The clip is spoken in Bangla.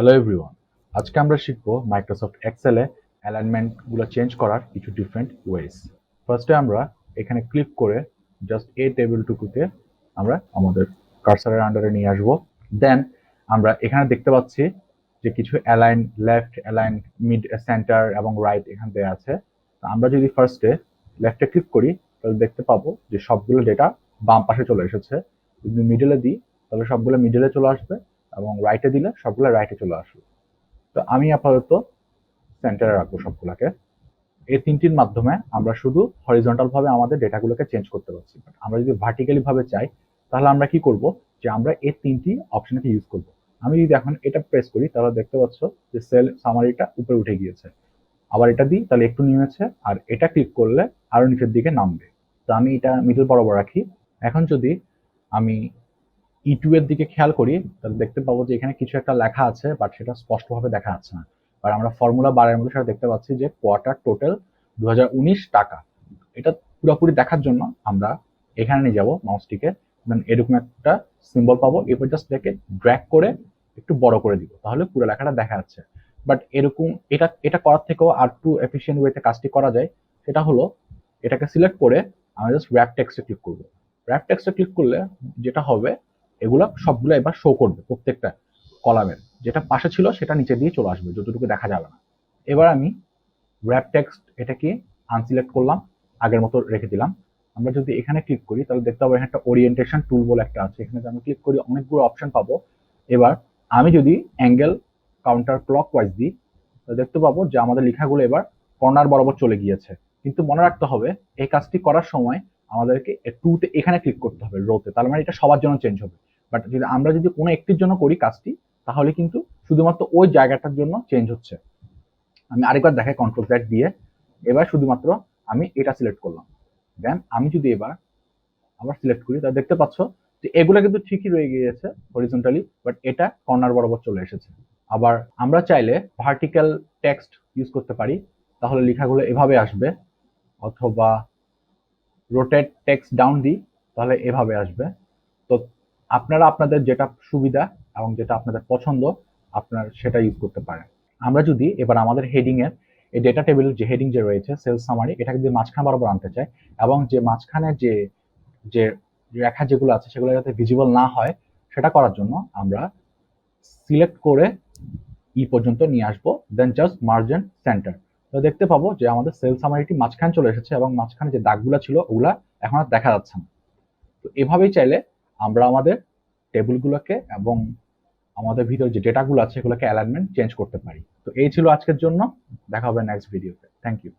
হ্যালো এভরিওয়ান, আজকে আমরা শিখবো মাইক্রোসফট এক্সেলে অ্যালাইনমেন্টগুলো চেঞ্জ করার কিছু ডিফারেন্ট ওয়েজ। ফার্স্টে আমরা এখানে ক্লিক করে জাস্ট এই টেবিলটুকুতে আমরা আমাদের কার্সারের আন্ডারে নিয়ে আসবো। দেন আমরা এখানে দেখতে পাচ্ছি যে কিছু align left, align mid, centre এবং রাইট এখান দেওয়া আছে। তো আমরা যদি ফার্স্টে লেফটে ক্লিক করি তাহলে দেখতে পাবো যে সবগুলো ডেটা বাম পাশে চলে এসেছে। যদি মিডলে দিই তাহলে সবগুলো মিডলে চলে আসবে এবং রাইটে দিলে সবগুলো রাইটে চলে আসবে। তো আমি আপাতত সেন্টারে রাখবো সবগুলোকে। এই তিনটির মাধ্যমে আমরা শুধু হরিজন্টাল ভাবে আমাদের ডেটাগুলোকে চেঞ্জ করতে পারছি। আমরা যদি ভার্টিক্যালি ভাবে চাই তাহলে আমরা কি করব, যে আমরা এই তিনটি অপশনকে ইউজ করব। আমি যদি এখন এটা প্রেস করি তাহলে দেখতে পাচ্ছ যে সেল সামারিটা উপরে উঠে গিয়েছে। আবার এটা দিই তাহলে একটু নেমেছে, আর এটা ক্লিক করলে আরো নিচের দিকে নামবে। তো আমি এটা মিডল বরাবর রাখি। এখন যদি আমি E2 এর দিকে খেয়াল করি তাহলে দেখতে পাবো যে এখানে কিছু একটা লেখা আছে, বাট সেটা স্পষ্টভাবে দেখা যাচ্ছে না। আর আমরা ফর্মুলা বারের মধ্যে সেটা দেখতে পাচ্ছি যে কোয়ার্টার টোটাল 2019 টাকা। এটা পুরোপুরি দেখার জন্য আমরা এখানে নিয়ে যাবো মাউসটিকে, দেন এরকম একটা সিম্বল পাবো, এরপর জাস্ট এটাকে ড্র্যাগ করে একটু বড় করে দিব, তাহলে পুরো লেখাটা দেখা যাচ্ছে। বাট এরকম এটা এটা করার থেকেও আর একটু এফিসিয়েন্ট ওয়েতে কাজটি করা যায়। সেটা হলো এটাকে সিলেক্ট করে আমরা জাস্ট র্যাপ টেক্সটে ক্লিক করবো। র্যাপ টেক্সটে ক্লিক করলে যেটা হবে, এগুলা সবগুলো এবার শো করবে, প্রত্যেকটা কলামের যেটা পাশে ছিল সেটা নিচে দিয়ে চলে আসবে, যতটুকু দেখা যাবে না। এবার আমি র্যাপ টেক্সট এটাকে আনসিলেক্ট করলাম, আগের মতো রেখে দিলাম। আমরা যদি এখানে ক্লিক করি তাহলে দেখতে পাবো এখানে একটা ওরিয়েন্টেশন টুল বলে একটা আছে, এখানে যদি আমি ক্লিক করি অনেকগুলো অপশন পাবো। এবার আমি যদি অ্যাঙ্গেল কাউন্টার ক্লক ওয়াইজ দিই তাহলে দেখতে পাবো যে আমাদের লেখাগুলো এবার কর্নার বরাবর চলে গিয়েছে। কিন্তু মনে রাখতে হবে এই কাজটি করার সময় আমাদেরকে টুতে এখানে ক্লিক করতে হবে, রোতে, তার মানে এটা সবার জন্য চেঞ্জ হবে। বাট যদি আমরা যদি কোনো একটির জন্য করি কাজটি, তাহলে কিন্তু শুধুমাত্র ওই জায়গাটার জন্য চেঞ্জ হচ্ছে। আমি আরেকবার দেখাই কন্ট্রোল জেড দিয়ে। এবার শুধুমাত্র আমি এটা সিলেক্ট করলাম। দেন আমি যদি এবার আবার সিলেক্ট করি তাহলে দেখতে পাচ্ছ যে এগুলো কিন্তু ঠিকই রয়ে গিয়েছে হরিজন্টালি, বাট এটা কর্নার বরাবর চলে এসেছে। আবার আমরা চাইলে ভার্টিক্যাল টেক্সট ইউজ করতে পারি, তাহলে লেখাগুলো এভাবে আসবে, অথবা রোটেট টেক্সট ডাউন দিই তাহলে এভাবে আসবে। তো আপনারা আপনাদের যেটা সুবিধা এবং যেটা আপনাদের পছন্দ আপনার সেটা ইউজ করতে পারেন। আমরা যদি এবার আমাদের হেডিং এর এই ডেটা টেবিলের যে হেডিং যে রয়েছে সেলস সামারি, এটাকে যদি মাঝখানে বরাবর আনতে চাই এবং যে মাঝখানে যে যে রেখা যেগুলো আছে সেগুলো যাতে ভিজিবল না হয়, সেটা করার জন্য আমরা সিলেক্ট করে পর্যন্ত নিয়ে আসবো, দেন জাস্ট মার্জিন সেন্টার। তো দেখতে পাবো যে আমাদের সেল সামারিটি মাঝখানে চলে এসেছে এবং মাঝখানে যে দাগগুলা ছিল ওগুলা এখন আর দেখা যাচ্ছে না। তো এভাবেই চাইলে আমরা আমাদের টেবিলগুলোকে এবং আমাদের ভিতরে যে ডেটাগুলো আছে সেগুলোকে অ্যালাইনমেন্ট চেঞ্জ করতে পারি। তো এই ছিল আজকের জন্য, দেখা হবে নেক্সট ভিডিওতে। Thank you.